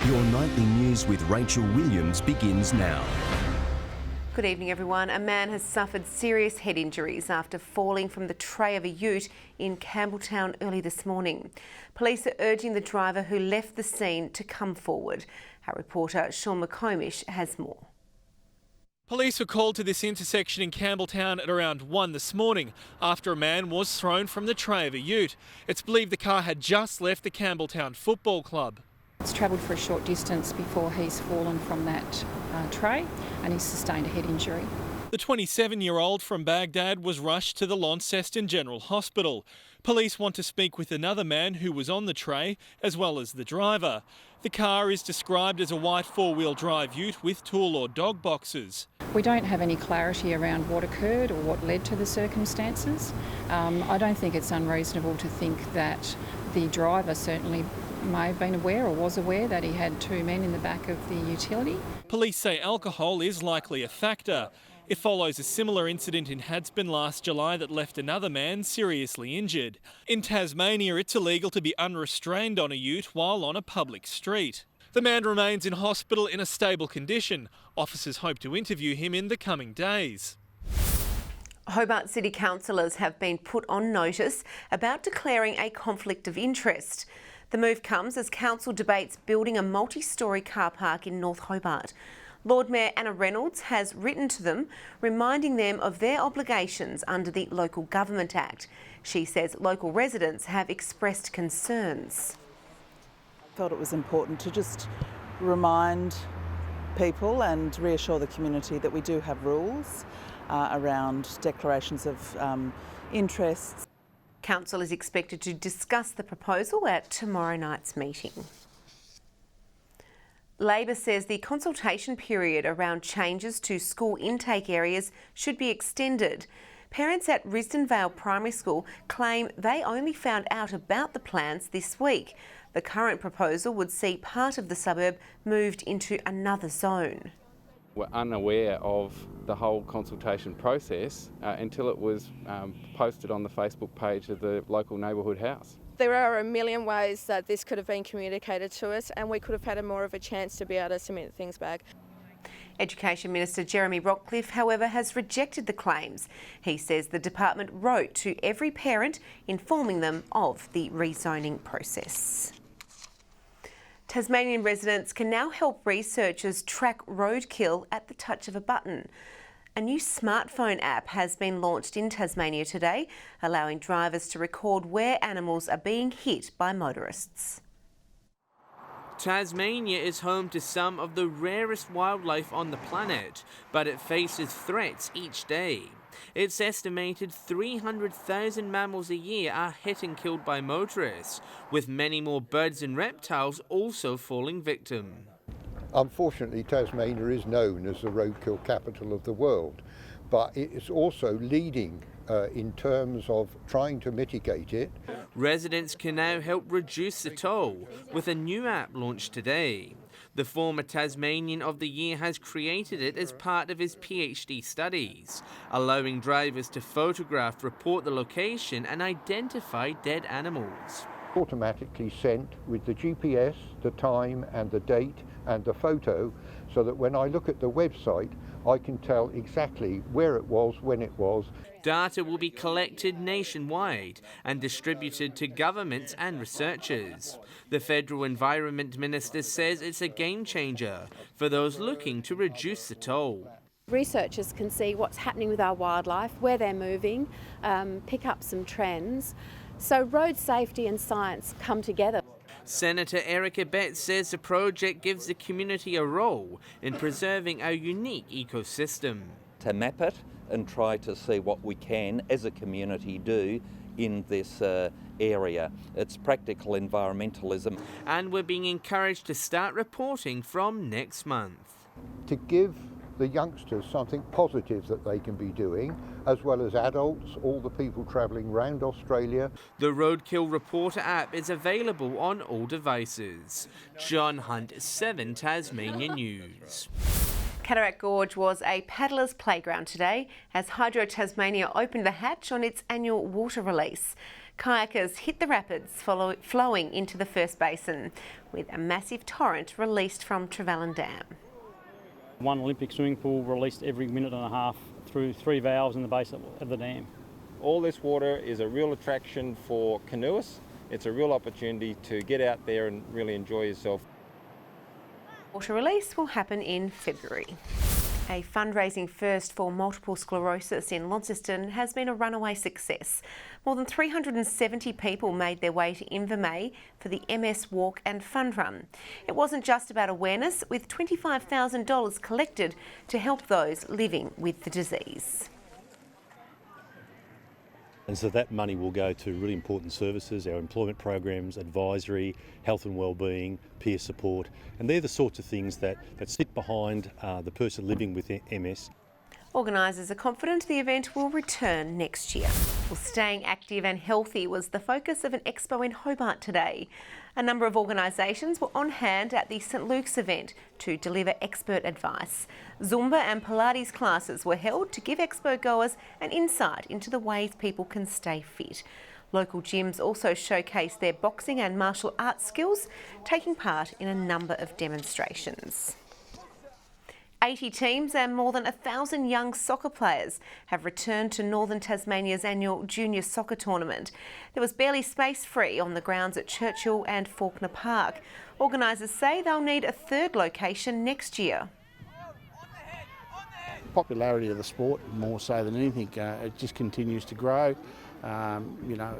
Your nightly news with Rachel Williams begins now. Good evening, everyone. A man has suffered serious head injuries after falling from the tray of a ute in Campbelltown early this morning. Police are urging the driver who left the scene to come forward. Our reporter Sean McComish has more. Police were called to this intersection in Campbelltown at around 1 this morning after a man was thrown from the tray of a ute. It's believed the car had just left the Campbelltown Football Club. It's travelled for a short distance before he's fallen from that tray and he's sustained a head injury. The 27-year-old from Baghdad was rushed to the Launceston General Hospital. Police want to speak with another man who was on the tray, as well as the driver. The car is described as a white four-wheel drive ute with tool or dog boxes. We don't have any clarity around what occurred or what led to the circumstances. I don't think it's unreasonable to think that the driver certainly may have been aware or was aware that he had two men in the back of the utility. Police say alcohol is likely a factor. It follows a similar incident in Hadspen last July that left another man seriously injured. In Tasmania, it's illegal to be unrestrained on a ute while on a public street. The man remains in hospital in a stable condition. Officers hope to interview him in the coming days. Hobart City councillors have been put on notice about declaring a conflict of interest. The move comes as council debates building a multi-storey car park in North Hobart. Lord Mayor Anna Reynolds has written to them, reminding them of their obligations under the Local Government Act. She says local residents have expressed concerns. I felt it was important to just remind people and reassure the community that we do have rules around declarations of interests. Council is expected to discuss the proposal at tomorrow night's meeting. Labor says the consultation period around changes to school intake areas should be extended. Parents at Risdon Vale Primary School claim they only found out about the plans this week. The current proposal would see part of the suburb moved into another zone. We're unaware of the whole consultation process until it was posted on the Facebook page of the local neighbourhood house. There are a million ways that this could have been communicated to us and we could have had more of a chance to be able to submit things back. Education Minister Jeremy Rockcliffe, however, has rejected the claims. He says the department wrote to every parent informing them of the rezoning process. Tasmanian residents can now help researchers track roadkill at the touch of a button. A new smartphone app has been launched in Tasmania today, allowing drivers to record where animals are being hit by motorists. Tasmania is home to some of the rarest wildlife on the planet, but it faces threats each day. It's estimated 300,000 mammals a year are hit and killed by motorists, with many more birds and reptiles also falling victim. Unfortunately, Tasmania is known as the roadkill capital of the world, but it is also leading in terms of trying to mitigate it. Residents can now help reduce the toll with a new app launched today. The former Tasmanian of the Year has created it as part of his PhD studies, allowing drivers to photograph, report the location and identify dead animals. Automatically sent with the GPS, the time and the date and the photo, so that when I look at the website I can tell exactly where it was, when it was. Data will be collected nationwide and distributed to governments and researchers. The Federal Environment Minister says it's a game changer for those looking to reduce the toll. Researchers can see what's happening with our wildlife, where they're moving, pick up some trends. So road safety and science come together. Senator Erica Betts says the project gives the community a role in preserving our unique ecosystem. To map it and try to see what we can as a community do in this area. It's practical environmentalism. And we're being encouraged to start reporting from next month. To give the youngsters something positive that they can be doing, as well as adults, all the people travelling around Australia. The Roadkill Reporter app is available on all devices. John Hunt, 7 Tasmania News. Cataract Gorge was a paddler's playground today as Hydro Tasmania opened the hatch on its annual water release. Kayakers hit the rapids flowing into the First Basin with a massive torrent released from Trevellyn Dam. One Olympic swimming pool released every minute and a half through 3 valves in the base of the dam. All this water is a real attraction for canoeists. It's a real opportunity to get out there and really enjoy yourself. Water release will happen in February. A fundraising first for multiple sclerosis in Launceston has been a runaway success. More than 370 people made their way to Invermay for the MS Walk and Fund Run. It wasn't just about awareness, with $25,000 collected to help those living with the disease. And so that money will go to really important services, our employment programs, advisory, health and wellbeing, peer support, and they're the sorts of things that sit behind the person living with MS. Organisers are confident the event will return next year. Well, staying active and healthy was the focus of an expo in Hobart today. A number of organisations were on hand at the St Luke's event to deliver expert advice. Zumba and Pilates classes were held to give expo goers an insight into the ways people can stay fit. Local gyms also showcased their boxing and martial arts skills, taking part in a number of demonstrations. 80 teams and more than 1,000 young soccer players have returned to Northern Tasmania's annual junior soccer tournament. There was barely space free on the grounds at Churchill and Faulkner Park. Organisers say they'll need a third location next year. The popularity of the sport, more so than anything, it just continues to grow. You know,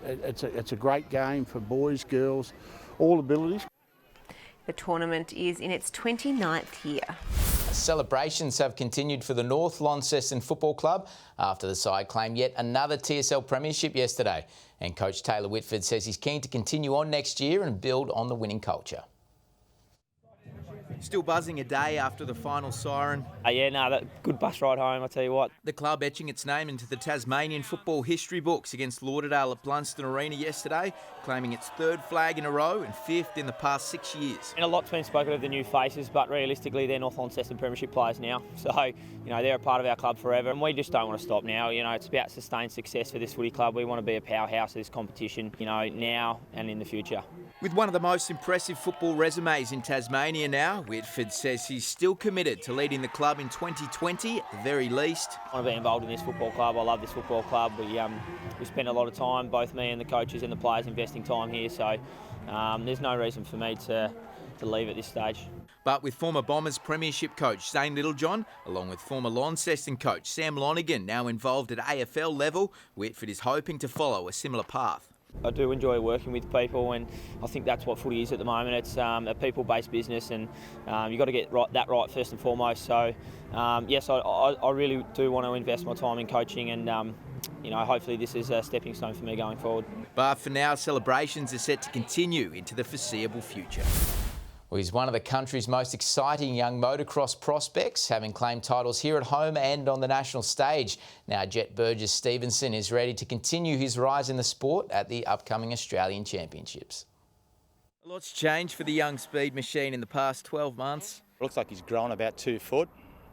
it's a great game for boys, girls, all abilities. The tournament is in its 29th year. Celebrations have continued for the North Launceston Football Club after the side claimed yet another TSL premiership yesterday. And coach Taylor Whitford says he's keen to continue on next year and build on the winning culture. Still buzzing a day after the final siren. That good bus ride home, I tell you what. The club etching its name into the Tasmanian football history books against Lauderdale at Blunston Arena yesterday, claiming its third flag in a row and fifth in the past 6 years. And a lot's been spoken of the new faces, but realistically they're North Launceston premiership players now. So, they're a part of our club forever, and we just don't want to stop now. It's about sustained success for this footy club. We want to be a powerhouse of this competition, now and in the future. With one of the most impressive football resumes in Tasmania now, Whitford says he's still committed to leading the club in 2020 at the very least. I want to be involved in this football club. I love this football club. We spend a lot of time, both me and the coaches and the players, investing time here, so there's no reason for me to leave at this stage. But with former Bombers premiership coach Zane Littlejohn, along with former Launceston coach Sam Lonergan now involved at AFL level, Whitford is hoping to follow a similar path. I do enjoy working with people, and I think that's what footy is at the moment. It's a people-based business, and you've got to get that right first and foremost. So, yes, I really do want to invest my time in coaching, and hopefully this is a stepping stone for me going forward. But for now, celebrations are set to continue into the foreseeable future. Well, he's one of the country's most exciting young motocross prospects, having claimed titles here at home and on the national stage. Now, Jett BURGESS-STEVENSON is ready to continue his rise in the sport at the upcoming Australian Championships. A lot's changed for the young speed machine in the past 12 months. It looks like he's grown about 2 foot,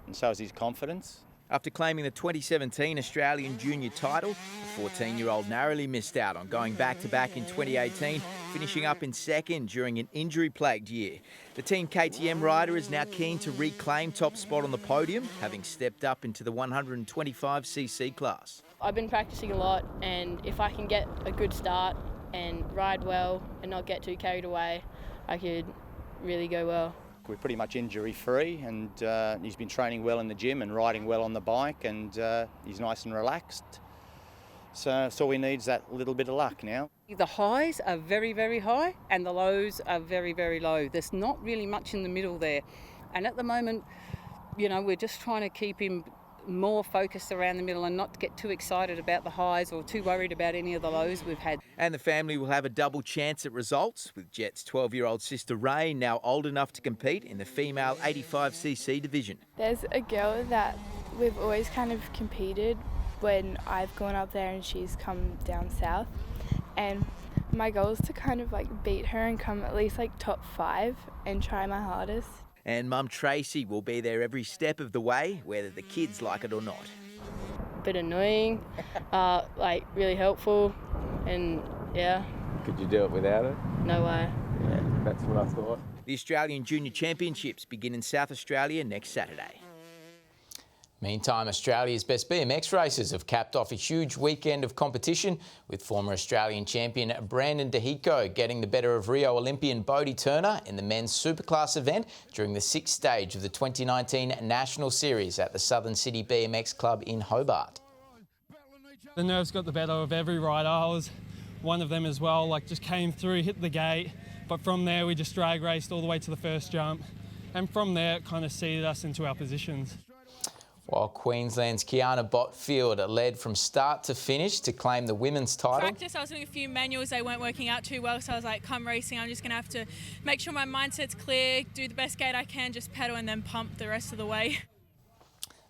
and so is his confidence. After claiming the 2017 Australian Junior title, the 14-year-old narrowly missed out on going back-to-back in 2018, finishing up in second during an injury-plagued year. The Team KTM rider is now keen to reclaim top spot on the podium, having stepped up into the 125cc class. I've been practicing a lot, and if I can get a good start and ride well and not get too carried away, I could really go well. We're pretty much injury-free, and he's been training well in the gym and riding well on the bike, and he's nice and relaxed. So all we need is that little bit of luck now. The highs are very, very high, and the lows are very, very low. There's not really much in the middle there. And at the moment, we're just trying to keep him more focused around the middle and not get too excited about the highs or too worried about any of the lows we've had. And the family will have a double chance at results, with Jett's 12-year-old sister RAYNE now old enough to compete in the female 85cc division. There's a girl that we've always kind of competed when I've gone up there and she's come down south, and my goal is to kind of beat her and come at least top 5 and try my hardest. And Mum TRAECY will be there every step of the way, whether the kids like it or not. Bit annoying, really helpful. and yeah, Could you do it without it? no way. Yeah, that's what I thought. The Australian Junior Championships begin in South Australia next Saturday. Meantime, Australia's best BMX racers have capped off a huge weekend of competition, with former Australian champion Brandon HIKO getting the better of Rio Olympian Bodie Turner in the men's superclass event during the sixth stage of the 2019 National Series at the Southern City BMX Club in Hobart. The nerves got the better of every rider. I was one of them as well, like just came through, hit the gate, but from there we just drag raced all the way to the first jump, and from there it kind of seeded us into our positions. While Queensland's KIANA BOTFIELD led from start to finish to claim the women's title. Practice, I was doing a few manuals, they weren't working out too well, so I was like, come racing, I'm just going to have to make sure my mindset's clear, do the best gate I can, just pedal and then pump the rest of the way.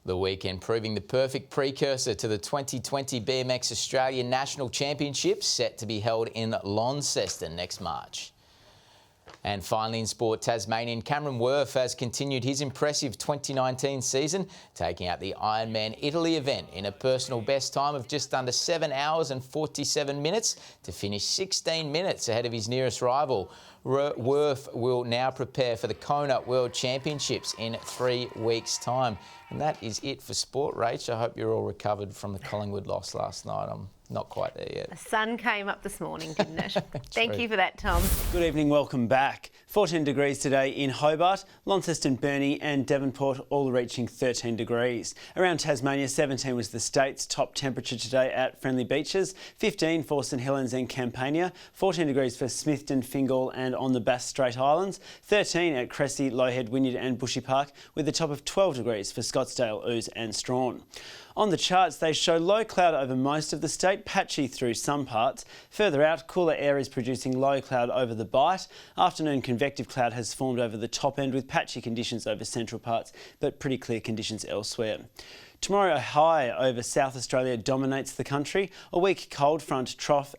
The weekend proving the perfect precursor to the 2020 BMX Australia National Championships, set to be held in Launceston next March. And finally in sport, Tasmanian Cameron Worth has continued his impressive 2019 season, taking out the Ironman Italy event in a personal best time of just under 7 hours and 47 minutes to finish 16 minutes ahead of his nearest rival. Worth will now prepare for the Kona World Championships in 3 weeks' time. And that is it for sport, Rach. I hope you're all recovered from the Collingwood loss last night. I'm not quite there yet. The sun came up this morning, didn't it? Thank you for that, Tom. Good evening, welcome back. 14 degrees today in Hobart, Launceston, Burnie and Devonport all reaching 13 degrees. Around Tasmania, 17 was the state's top temperature today at Friendly Beaches, 15 for St Helens and Campania, 14 degrees for Smithton, Fingal and on the Bass Strait Islands, 13 at Cressy, Lowhead, Wynyard and Bushy Park, with a top of 12 degrees for Scottsdale, Ouse and Strawn. On the charts, they show low cloud over most of the state, patchy through some parts. Further out, cooler air is producing low cloud over the Bight. Afternoon convective cloud has formed over the top end with patchy conditions over central parts, but pretty clear conditions elsewhere. Tomorrow, a high over South Australia dominates the country. A weak cold front trough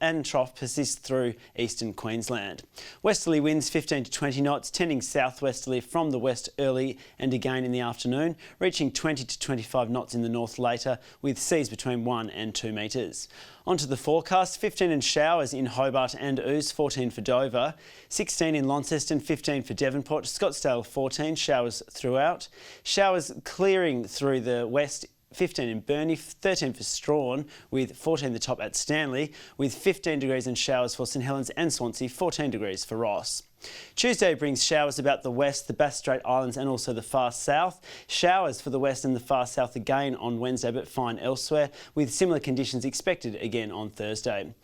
persists through eastern Queensland. Westerly winds 15 to 20 knots, tending southwesterly from the west early and again in the afternoon, reaching 20 to 25 knots in the north later, with seas between 1 and 2 metres. Onto the forecast, 15 in showers in Hobart and Ouse, 14 for Dover, 16 in Launceston, 15 for Devonport, Scottsdale 14, showers throughout. Showers clearing through the west, 15 in Burnie, 13 for Strawn, with 14 the top at Stanley, with 15 degrees and showers for St Helens and Swansea, 14 degrees for Ross. Tuesday brings showers about the west, the Bass Strait Islands and also the far south. Showers for the west and the far south again on Wednesday, but fine elsewhere, with similar conditions expected again on Thursday.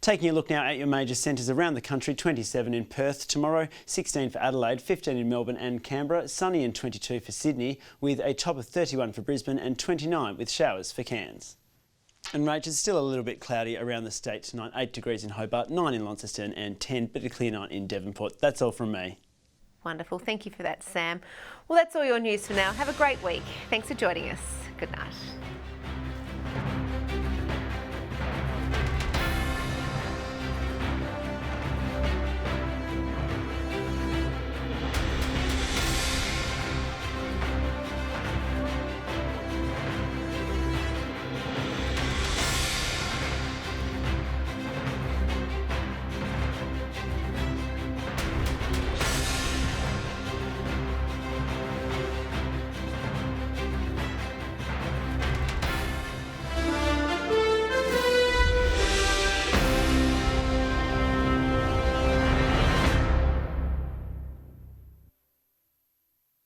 Taking a look now at your major centres around the country, 27 in Perth tomorrow, 16 for Adelaide, 15 in Melbourne and Canberra, sunny and 22 for Sydney, with a top of 31 for Brisbane and 29 with showers for Cairns. And Rach, it's still a little bit cloudy around the state tonight, 8 degrees in Hobart, 9 in Launceston and 10, but a clear night in Devonport. That's all from me. Wonderful. Thank you for that, Sam. Well, that's all your news for now. Have a great week. Thanks for joining us. Good night.